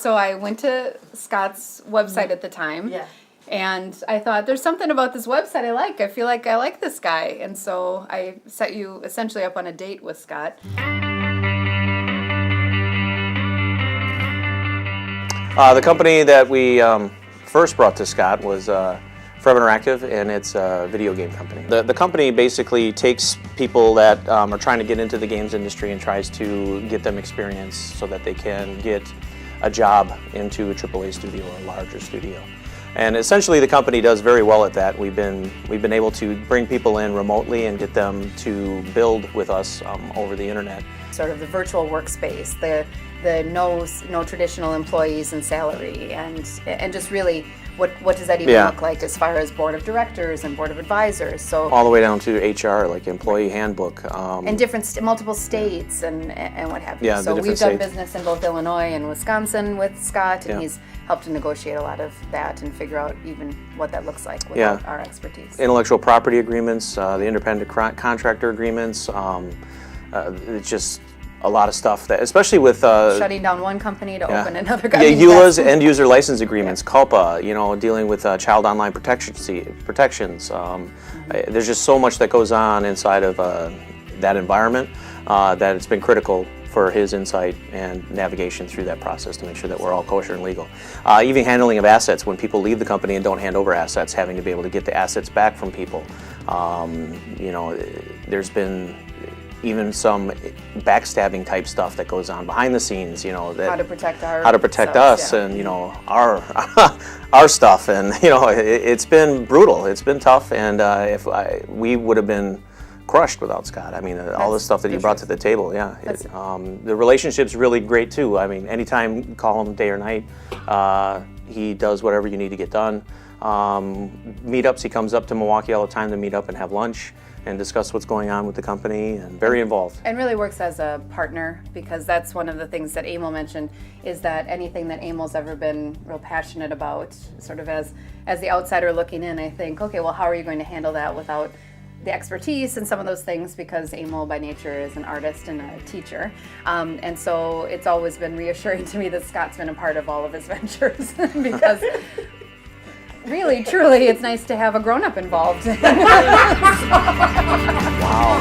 So I went to Scott's website at the time. Yeah. And I thought, there's something about this website I like. I feel like I like this guy. And so I set you essentially up on a date with Scott. The company that we first brought to Scott was Forever Interactive, and it's a video game company. The company basically takes people that are trying to get into the games industry and tries to get them experience so that they can get a job into a AAA studio or a larger studio. And essentially the company does very well at that. We've been able to bring people in remotely and get them to build with us over the internet. Sort of the virtual workspace, the no traditional employees and salary, and just really what does that even look like as far as board of directors and board of advisors? So all the way down to HR, like employee handbook. And different multiple states and what have you. Yeah, so we've done states. business in both Illinois and Wisconsin with Scott, and he's helped to negotiate a lot of that and figure out even what that looks like without our expertise. Intellectual property agreements, the independent contractor agreements, it's just a lot of stuff that, especially with shutting down one company to open another company. Yeah, EULA's end user license agreements, CULPA, dealing with child online protections. There's just so much that goes on inside of that environment that it's been critical for his insight and navigation through that process to make sure that we're all kosher and legal. Even handling of assets, when people leave the company and don't hand over assets, having to be able to get the assets back from people. There's been even some backstabbing type stuff that goes on behind the scenes, that how to protect us and our stuff, and it's been brutal, it's been tough, and we would have been crushed without Scott. I mean, all the stuff that he brought to the table, the relationship's really great too. I mean, anytime, call him day or night, he does whatever you need to get done. Meetups, he comes up to Milwaukee all the time to meet up and have lunch and discuss what's going on with the company, and very involved. And really works as a partner, because that's one of the things that Emil mentioned, is that anything that Emil's ever been real passionate about, sort of as the outsider looking in, I think, okay, well, how are you going to handle that without the expertise and some of those things, because Emil by nature is an artist and a teacher. And so it's always been reassuring to me that Scott's been a part of all of his ventures, because really, truly, it's nice to have a grown-up involved. Wow.